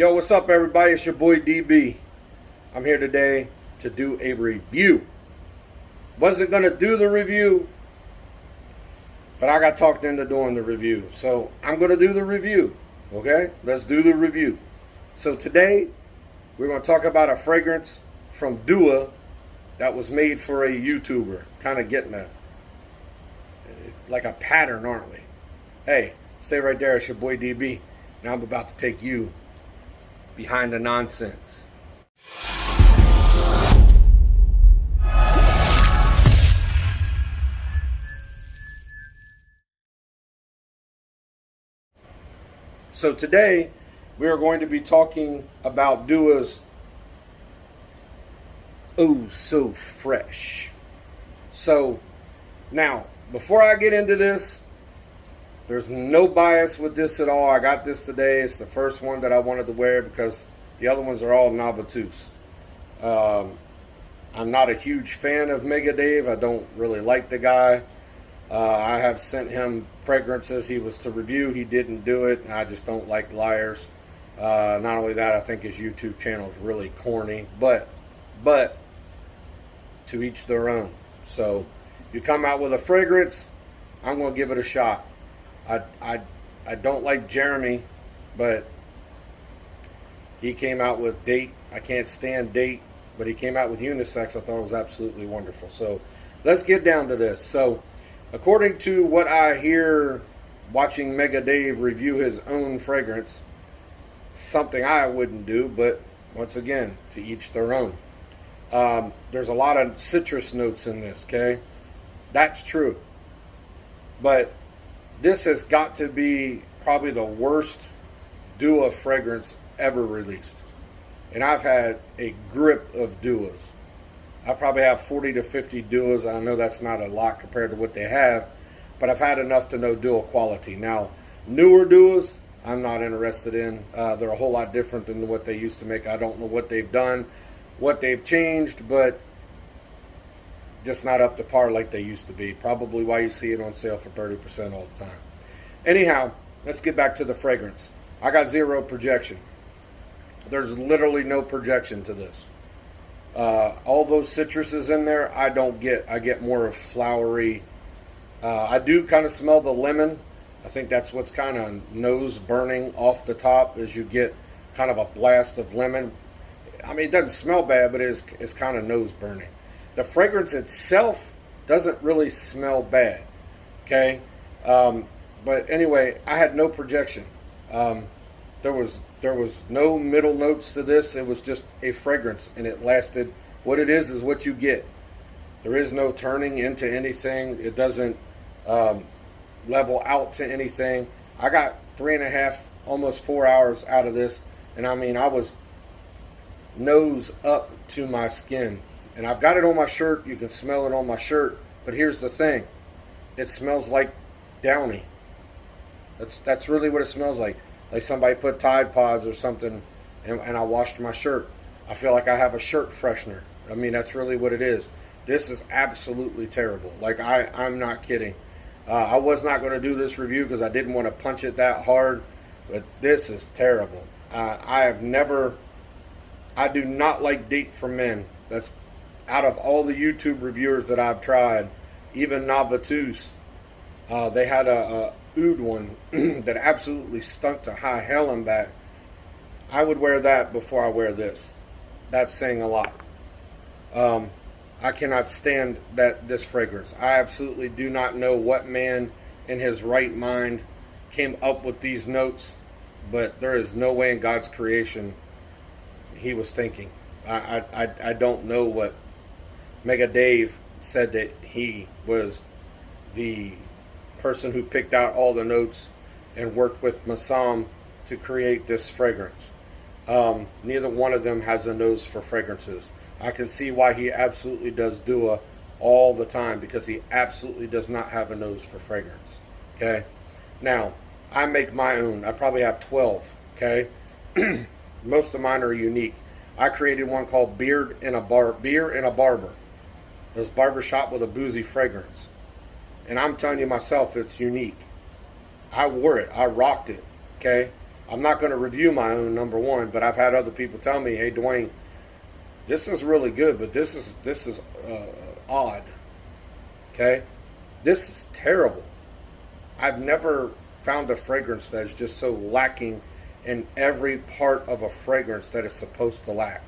Yo, what's up, everybody? It's your boy DB. I'm here today to do a review. Wasn't going to do the review, but I got talked into doing the review. So I'm going to do the review. Okay? Let's do the review. So today, we're going to talk about a fragrance from Dua that was made for a YouTuber. Kind of getting like a pattern, aren't we? Hey, stay right there. It's your boy DB. Now I'm about to take you behind the nonsense. So today we are going to be talking about Dua's Oh So Fresh. So now, before I get into this, there's no bias with this at all. I got this today. It's the first one that I wanted to wear because the other ones are all Novatus. I'm not a huge fan of Mega Dave. I don't really like the guy. I have sent him fragrances he was to review. He didn't do it. I just don't like liars. Not only that, I think his YouTube channel is really corny. But to each their own. So you come out with a fragrance, I'm going to give it a shot. I don't like Jeremy, but he came out with Date. I can't stand Date, but he came out with Unisex. I thought it was absolutely wonderful. So let's get down to this. So according to what I hear watching Mega Dave review his own fragrance, something I wouldn't do, but once again, to each their own. There's a lot of citrus notes in this, okay? That's true. But this has got to be probably the worst Dua fragrance ever released. And I've had a grip of Duas. I probably have 40 to 50 Duas. I know that's not a lot compared to what they have, but I've had enough to know Dua quality. Now, newer Duas, I'm not interested in. They're a whole lot different than what they used to make. I don't know what they've done, what they've changed, but just not up to par like they used to be. Probably why you see it on sale for 30% all the time. Anyhow, let's get back to the fragrance. I got zero projection. There's literally no projection to this. All those citruses in there, I don't get. I get more of flowery. I do kind of smell the lemon. I think that's what's kind of nose burning off the top as you get kind of a blast of lemon. I mean, it doesn't smell bad, but it's kind of nose burning. The fragrance itself doesn't really smell bad, okay? But anyway, I had no projection. There was no middle notes to this. It was just a fragrance, and it lasted. What it is what you get. There is no turning into anything. It doesn't level out to anything. I got 3.5, almost 4 hours out of this, and I mean, I was nose up to my skin. And I've got it on my shirt. You can smell it on my shirt. But here's the thing. It smells like Downy. That's really what it smells like. Like somebody put Tide Pods or something and I washed my shirt. I feel like I have a shirt freshener. I mean, that's really what it is. This is absolutely terrible. Like, I'm not kidding. I was not going to do this review because I didn't want to punch it that hard. But this is terrible. I do not like Date for Men. That's out of all the YouTube reviewers that I've tried, even Novatus, they had a oud one that absolutely stunk to high hell and back. I would wear that before I wear this. That's saying a lot. I cannot stand this fragrance. I absolutely do not know what man in his right mind came up with these notes, but there is no way in God's creation he was thinking. I don't know what Mega Dave said that he was the person who picked out all the notes and worked with Massam to create this fragrance. Neither one of them has a nose for fragrances. I can see why he absolutely does Dua all the time, because he absolutely does not have a nose for fragrance. Okay? Now, I make my own. I probably have 12. Okay? Most of mine are unique. I created one called Beer and a Barber. It was barbershop with a boozy fragrance. And I'm telling you myself, it's unique. I wore it. I rocked it. Okay? I'm not going to review my own, number one, but I've had other people tell me, hey, Dwayne, this is really good, but this is odd. Okay? This is terrible. I've never found a fragrance that is just so lacking in every part of a fragrance that it's supposed to lack.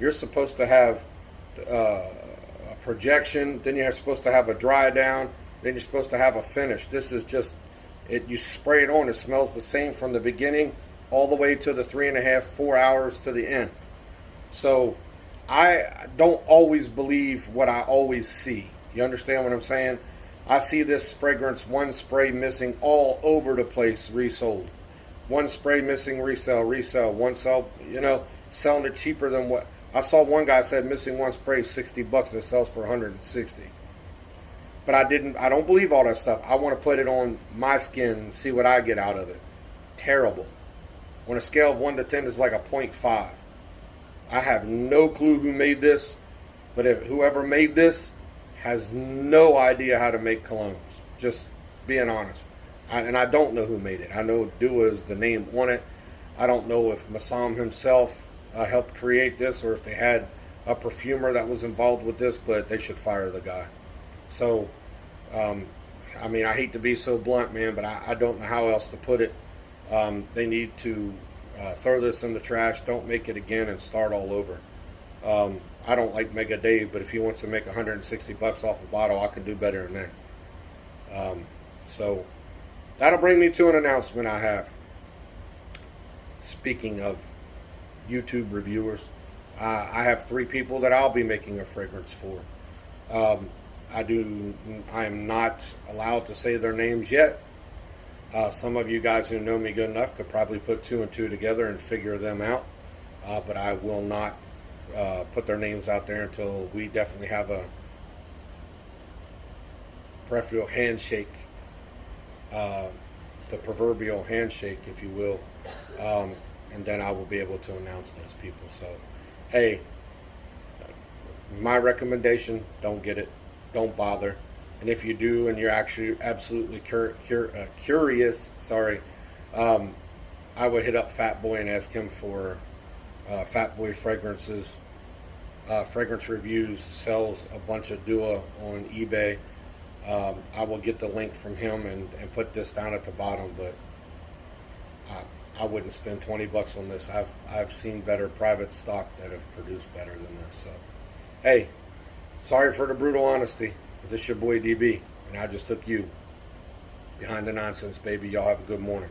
You're supposed to have a projection, then you're supposed to have a dry down, then you're supposed to have a finish. This is just, you spray it on, it smells the same from the beginning all the way to the 3.5, 4 hours to the end. So I don't always believe what I always see. You understand what I'm saying? I see this fragrance, one spray missing all over the place, resold. One spray missing, resell. One sell, selling it cheaper than what. I saw one guy said missing one spray, $60, and it sells for 160. But I don't believe all that stuff. I want to put it on my skin and see what I get out of it. Terrible. On a scale of 1 to 10, it's like a 0.5. I have no clue who made this, but if whoever made this has no idea how to make colognes. Just being honest. And I don't know who made it. I know Dua is the name on it. I don't know if Massam himself helped create this or if they had a perfumer that was involved with this, but they should fire the guy. So, I hate to be so blunt, man, but I don't know how else to put it. They need to throw this in the trash, don't make it again, and start all over. I don't like Mega Dave, but if he wants to make $160 off a bottle, I can do better than that. So that'll bring me to an announcement I have. Speaking of YouTube reviewers, I have 3 people that I'll be making a fragrance for. I am not allowed to say their names yet. Some of you guys who know me good enough could probably put 2 and 2 together and figure them out. But I will not put their names out there until we definitely have a proverbial handshake, the proverbial handshake, if you will, and then I will be able to announce those people. So, hey, my recommendation: don't get it, don't bother, and if you do, and you're actually absolutely curious, I would hit up Fat Boy and ask him for Fat Boy fragrances. Fragrance reviews, sells a bunch of Dua on eBay. I will get the link from him and put this down at the bottom, but I wouldn't spend $20 on this. I've seen better private stock that have produced better than this. So, hey, sorry for the brutal honesty, but this is your boy DB, and I just took you behind the nonsense, baby. Y'all have a good morning.